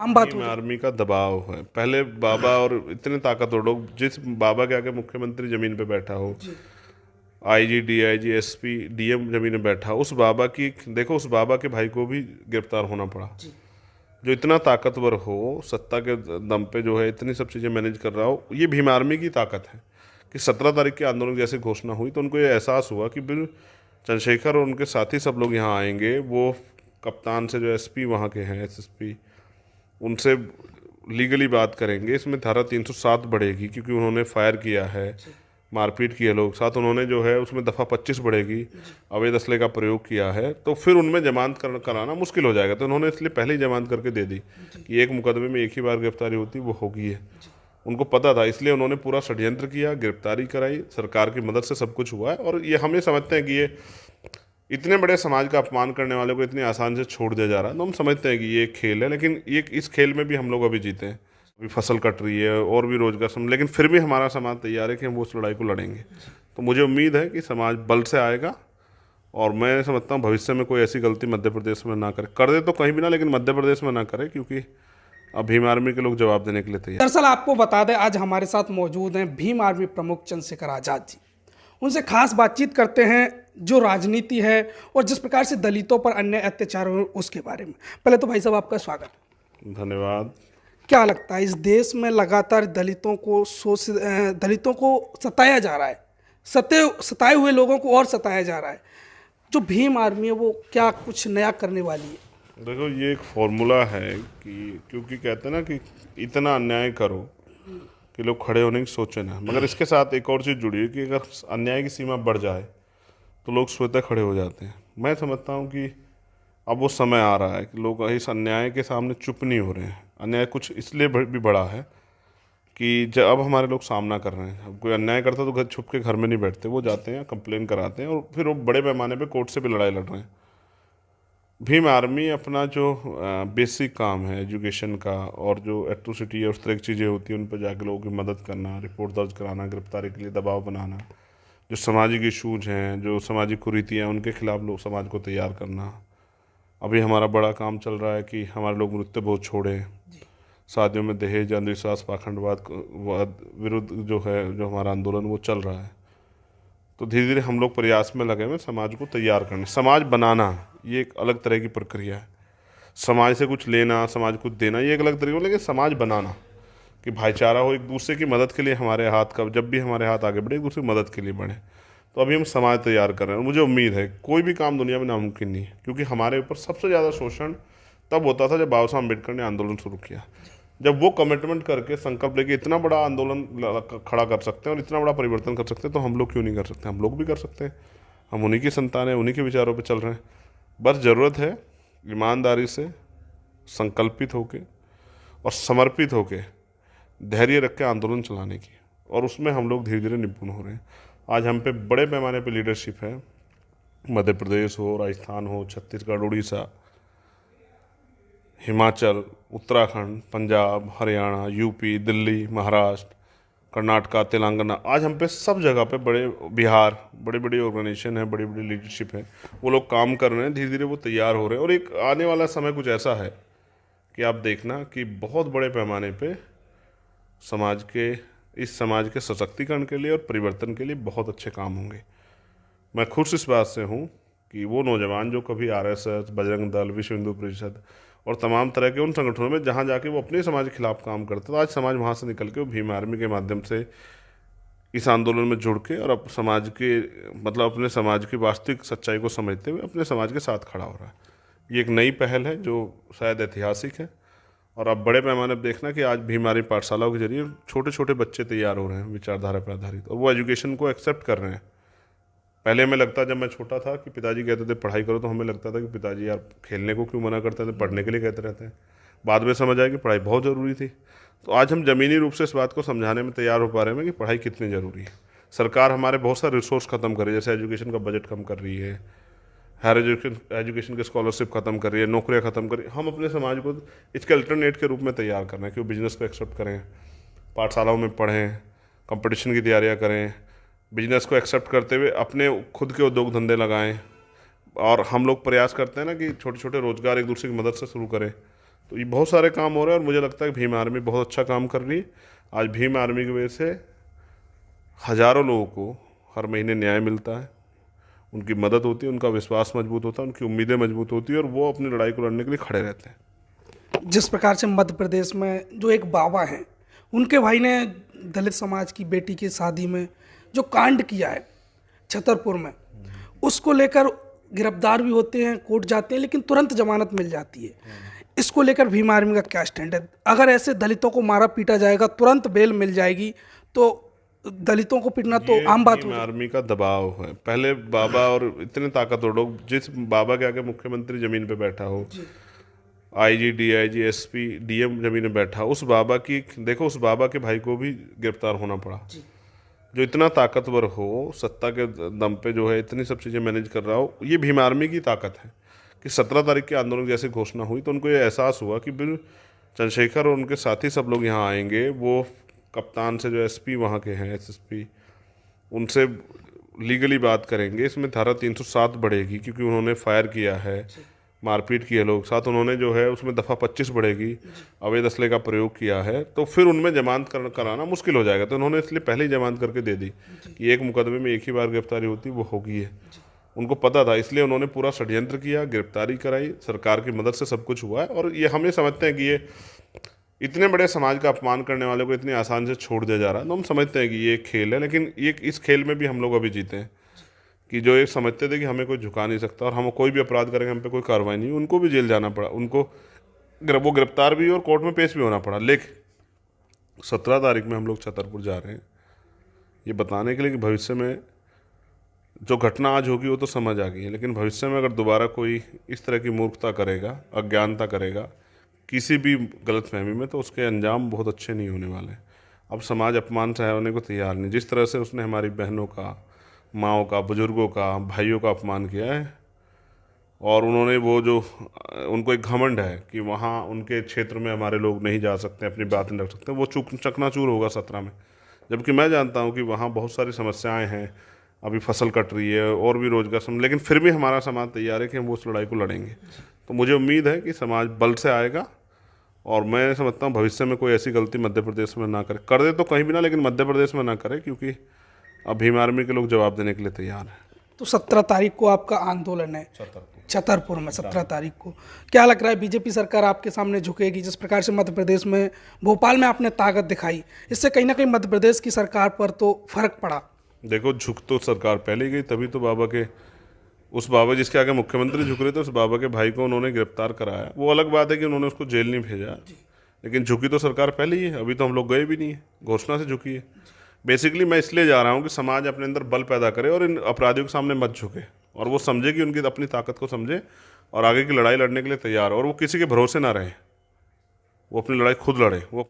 आम बात भीम हो जाए। आर्मी का दबाव है। पहले बाबा और इतने ताकतवर लोग, जिस बाबा के आगे मुख्यमंत्री जमीन पे बैठा हो, जी। आईजी डीआईजी एसपी डीएम जमीन पे बैठा हो, उस बाबा की देखो, उस बाबा के भाई को भी गिरफ्तार होना पड़ा। जी। जो इतना ताकतवर हो, सत्ता के दम पे जो है इतनी सब चीज़ें मैनेज कर रहा हो, ये भीम आर्मी की ताकत है। कि 17 तारीख के आंदोलन जैसे घोषणा हुई तो उनको ये एहसास हुआ कि बिल चंद्रशेखर और उनके साथी सब लोग यहाँ आएंगे। वो कप्तान से जो एसपी वहाँ के हैं, एसएसपी, उनसे लीगली बात करेंगे। इसमें धारा 307 बढ़ेगी क्योंकि उन्होंने फायर किया है, जी। मारपीट की है लोग साथ, उन्होंने जो है उसमें दफ़ा 25 बढ़ेगी, जी। अवैध असले का प्रयोग किया है, तो फिर उनमें जमानत कराना मुश्किल हो जाएगा। तो उन्होंने इसलिए पहले ही जमानत करके दे दी जी। कि एक मुकदमे में एक ही बार गिरफ्तारी होती, वो होगी है। जी। उनको पता था, इसलिए उन्होंने पूरा षड्यंत्र किया, गिरफ्तारी कराई, सरकार की मदद से सब कुछ हुआ है। और ये हम ये समझते हैं कि ये इतने बड़े समाज का अपमान करने वाले को इतनी आसान से छोड़ दिया जा रहा है, तो हम समझते हैं कि ये एक खेल है। लेकिन ये इस खेल में भी हम लोग अभी जीते हैं। अभी फसल कट रही है और भी रोजगार सम, लेकिन फिर भी हमारा समाज तैयार है कि हम वो उस लड़ाई को लड़ेंगे। जी। तो मुझे उम्मीद है कि समाज बल से आएगा। और मैं समझता हूँ भविष्य में कोई ऐसी गलती मध्य प्रदेश में ना करे, कर दे तो कहीं भी ना, लेकिन मध्य प्रदेश में ना करे, क्योंकि अब भीम आर्मी के लोग जवाब देने के लिए तैयार। दरअसल आपको बता दें, आज हमारे साथ मौजूद हैं भीम आर्मी प्रमुख चंद्रशेखर आज़ाद जी। उनसे खास बातचीत करते हैं जो राजनीति है और जिस प्रकार से दलितों पर अन्य अत्याचार हुए उसके बारे में। पहले तो भाई साहब आपका स्वागत। धन्यवाद। क्या लगता है इस देश में लगातार दलितों को सताया जा रहा है, सताए हुए लोगों को और सताया जा रहा है, जो भीम आर्मी है वो क्या कुछ नया करने वाली है? देखो, ये एक फॉर्मूला है कि क्योंकि कहते हैं ना कि इतना अन्याय करो कि लोग खड़े होने की सोचे ना, मगर इसके साथ एक और चीज़ जुड़ी है कि अगर अन्याय की सीमा बढ़ जाए तो लोग स्वतः खड़े हो जाते हैं। मैं समझता हूँ कि अब वो समय आ रहा है कि लोग इस अन्याय के सामने चुप नहीं हो रहे हैं। अन्याय कुछ इसलिए भी बड़ा है कि जब अब हमारे लोग सामना कर रहे हैं। अब कोई अन्याय करता है तो घर छुप के घर में नहीं बैठते, वो जाते हैं, कंप्लेन कराते हैं, और फिर वो बड़े पैमाने पे कोर्ट से भी लड़ाई लड़ रहे हैं। भीम आर्मी अपना जो बेसिक काम है एजुकेशन का, और जो एट्रोसिटी है उस तरह की चीज़ें होती हैं उन पर जाकर लोगों की मदद करना, रिपोर्ट दर्ज कराना, गिरफ्तारी के लिए दबाव बनाना, जो सामाजिक इशूज हैं, जो सामाजिक कुरीतियाँ, उनके खिलाफ लोग समाज को तैयार करना। अभी हमारा बड़ा काम चल रहा है कि हमारे लोग मृत्यु बहुत छोड़ें, जी। शादियों में दहेज, अंधविश्वास, पाखंडवाद विरुद्ध जो है, जो हमारा आंदोलन वो चल रहा है। तो धीरे धीरे हम लोग प्रयास में लगे हुए समाज को तैयार करने। समाज बनाना ये एक अलग तरह की प्रक्रिया है। समाज से कुछ लेना, समाज कुछ देना, ये एक अलग तरीका, लेकिन समाज बनाना कि भाईचारा हो, एक दूसरे की मदद के लिए हमारे हाथ का, जब भी हमारे हाथ आगे बढ़े एक दूसरे की मदद के लिए बढ़े। तो अभी हम समाज तैयार कर रहे हैं, और मुझे उम्मीद है कोई भी काम दुनिया में नामुमकिन नहीं है, क्योंकि हमारे ऊपर सबसे ज़्यादा शोषण तब होता था जब बाबा साहब अम्बेडकर ने आंदोलन शुरू किया। जब वो कमिटमेंट करके संकल्प लेके इतना बड़ा आंदोलन खड़ा कर सकते हैं और इतना बड़ा परिवर्तन कर सकते हैं, तो हम लोग क्यों नहीं कर सकते? हम लोग भी कर सकते हैं। हम उन्हीं की संतान हैं, उन्हीं के विचारों पे चल रहे हैं। बस ज़रूरत है ईमानदारी से संकल्पित होके और समर्पित होके धैर्य रख के आंदोलन चलाने की, और उसमें हम लोग धीरे धीरे निपुण हो रहे हैं। आज हम पे बड़े पैमाने पे लीडरशिप है। मध्य प्रदेश हो, राजस्थान हो, छत्तीसगढ़, उड़ीसा, हिमाचल, उत्तराखंड, पंजाब, हरियाणा, यूपी, दिल्ली, महाराष्ट्र, कर्नाटका, तेलंगाना, आज हम पे सब जगह पे बड़े, बिहार, बड़ी बड़ी ऑर्गेनाइजेशन है, बड़ी बड़ी लीडरशिप है, वो लोग काम कर रहे हैं। धीरे धीरे वो तैयार हो रहे हैं, और एक आने वाला समय कुछ ऐसा है कि आप देखना कि बहुत बड़े पैमाने पे समाज के, इस समाज के सशक्तिकरण के लिए और परिवर्तन के लिए बहुत अच्छे काम होंगे। मैं खुश इस बात से हूँ कि वो नौजवान जो कभी आरएसएस, बजरंग दल, विश्व हिंदू परिषद और तमाम तरह के उन संगठनों में जहाँ जाके वो अपने समाज के खिलाफ काम करते, तो आज समाज वहाँ से निकल के वो भीम आर्मी के माध्यम से इस आंदोलन में जुड़ के और अब समाज के, मतलब अपने समाज की वास्तविक सच्चाई को समझते हुए अपने समाज के साथ खड़ा हो रहा है। ये एक नई पहल है जो शायद ऐतिहासिक है। और अब बड़े पैमाने पर देखना कि आज भी हमारी पाठशालाओं के जरिए छोटे छोटे बच्चे तैयार हो रहे हैं विचारधारा पर आधारित, और वो एजुकेशन को एक्सेप्ट कर रहे हैं। पहले हमें लगता, जब मैं छोटा था, कि पिताजी कहते थे पढ़ाई करो, तो हमें लगता था कि पिताजी यार खेलने को क्यों मना करते थे, पढ़ने के लिए कहते रहते हैं। बाद में समझ आया कि पढ़ाई बहुत ज़रूरी थी। तो आज हम ज़मीनी रूप से इस बात को समझाने में तैयार हो पा रहे हैं कि पढ़ाई कितनी ज़रूरी है। सरकार हमारे बहुत सारे रिसोर्स ख़त्म कर रही है, जैसे एजुकेशन का बजट कम कर रही है, हायर एजुकेशन के स्कॉलरशिप खत्म कर रही है, नौकरियां खत्म कर रही है। हम अपने समाज को इसके अल्टरनेट के रूप में तैयार कर रहे हैं कि वो बिजनेस को एक्सेप्ट करें, पाठशालाओं में पढ़ें, कंपटीशन की तैयारियां करें, बिजनेस को एक्सेप्ट करते हुए अपने खुद के उद्योग धंधे लगाएं। और हम लोग प्रयास करते हैं ना कि छोटे छोटे रोजगार एक दूसरे की मदद से शुरू करें, तो ये बहुत सारे काम हो रहे हैं और मुझे लगता है कि भीम आर्मी बहुत अच्छा काम कर रही है। आज भीम आर्मी की वजह से हज़ारों लोगों को हर महीने न्याय मिलता है, उनकी मदद होती है, उनका विश्वास मजबूत होता है, उनकी उम्मीदें मजबूत होती है और वो अपनी लड़ाई को लड़ने के लिए खड़े रहते हैं। जिस प्रकार से मध्य प्रदेश में जो एक बाबा हैं, उनके भाई ने दलित समाज की बेटी की शादी में जो कांड किया है छतरपुर में, उसको लेकर गिरफ्तार भी होते हैं, कोर्ट जाते हैं, लेकिन तुरंत जमानत मिल जाती है। इसको लेकर भीम आर्मी का क्या स्टैंड है? अगर ऐसे दलितों को मारा पीटा जाएगा, तुरंत बेल मिल जाएगी, तो दलितों को पीटना तो आम बात हो भीम जाएगी। आर्मी का दबाव है। पहले बाबा और इतने ताकतवर लोग, जिस बाबा के आगे मुख्यमंत्री जमीन पे बैठा हो, आईजी, डीआईजी, एसपी, डीएम जमीन में बैठा, उस बाबा की देखो, उस बाबा के भाई को भी गिरफ्तार होना पड़ा। जो इतना ताकतवर हो, सत्ता के दम पे जो है इतनी सब चीज़ें मैनेज कर रहा हो, ये भीम आर्मी की ताकत है। कि 17 तारीख के आंदोलन जैसे घोषणा हुई तो उनको ये एहसास हुआ कि बिल चंद्रशेखर और उनके साथी सब लोग यहाँ आएंगे। वो कप्तान से जो एसपी वहाँ के हैं, एसएसपी, उनसे लीगली बात करेंगे। इसमें धारा 307 बढ़ेगी क्योंकि उन्होंने फायर किया है, मारपीट की है लोग साथ, उन्होंने जो है उसमें दफ़ा 25 बढ़ेगी, अवैध असले का प्रयोग किया है, तो फिर उनमें जमानत कराना मुश्किल हो जाएगा। तो उन्होंने इसलिए पहले ही जमानत करके दे दी कि एक मुकदमे में एक ही बार गिरफ्तारी होती, वो होगी है। उनको पता था, इसलिए उन्होंने पूरा षड्यंत्र किया, गिरफ्तारी कराई, सरकार की मदद से सब कुछ हुआ है। और ये हम ये समझते हैं कि ये इतने बड़े समाज का अपमान करने वाले को इतनी आसान से छोड़ दिया जा रहा है, तो हम समझते हैं कि ये एक खेल है। लेकिन ये इस खेल में भी हम लोग अभी जीते हैं कि जो एक समझते थे कि हमें कोई झुका नहीं सकता और हम कोई भी अपराध करेंगे हम पे कोई कार्रवाई नहीं, उनको भी जेल जाना पड़ा, उनको वो गिरफ्तार भी और कोर्ट में पेश भी होना पड़ा। लेकिन 17 तारीख में हम लोग छतरपुर जा रहे हैं ये बताने के लिए कि भविष्य में जो घटना आज होगी वो तो समझ आ गई है, लेकिन भविष्य में अगर दोबारा कोई इस तरह की मूर्खता करेगा, अज्ञानता करेगा किसी भी गलतफहमी में, तो उसके अंजाम बहुत अच्छे नहीं होने वाले। अब समाज अपमान सह होने को तैयार नहीं। जिस तरह से उसने हमारी बहनों का, माँओं का, बुजुर्गों का, भाइयों का अपमान किया है, और उन्होंने वो जो उनको एक घमंड है कि वहाँ उनके क्षेत्र में हमारे लोग नहीं जा सकते, अपनी बात नहीं रख सकते, वो चकनाचूर होगा 17 में। जबकि मैं जानता हूँ कि वहाँ बहुत सारी समस्याएं हैं, अभी फसल कट रही है और भी रोजगार लेकिन फिर भी हमारा समाज तैयार है कि हम वो उस लड़ाई को लड़ेंगे। तो मुझे उम्मीद है कि समाज बल से आएगा और मैं समझता हूँ भविष्य में कोई ऐसी गलती मध्य प्रदेश में ना करे, कर दे तो कहीं भी ना, लेकिन मध्य प्रदेश में ना करे, क्योंकि अब भीम आर्मी के लोग जवाब देने के लिए तैयार हैं। तो 17 तारीख को आपका आंदोलन है छतरपुर में, 17 तारीख को। क्या लग रहा है बीजेपी सरकार आपके सामने झुकेगी? जिस प्रकार से मध्य प्रदेश में, भोपाल में आपने ताकत दिखाई, इससे कहीं ना कहीं मध्य प्रदेश की सरकार पर तो फर्क पड़ा। देखो, झुक तो सरकार पहले ही गई, तभी तो बाबा के, उस बाबा जिसके आगे मुख्यमंत्री झुक रहे थे, उस बाबा के भाई को उन्होंने गिरफ्तार कराया। वो अलग बात है कि उन्होंने उसको जेल नहीं भेजा, लेकिन झुकी तो सरकार पहले ही है। अभी तो हम लोग गए भी नहीं है, घोषणा से झुकी है। बेसिकली मैं इसलिए जा रहा हूँ कि समाज अपने अंदर बल पैदा करे और इन अपराधियों के सामने मत झुके, और वो समझे कि उनकी अपनी ताकत को समझे और आगे की लड़ाई लड़ने के लिए तैयार हो, और वो किसी के भरोसे ना रहे, वो अपनी लड़ाई खुद लड़े। वो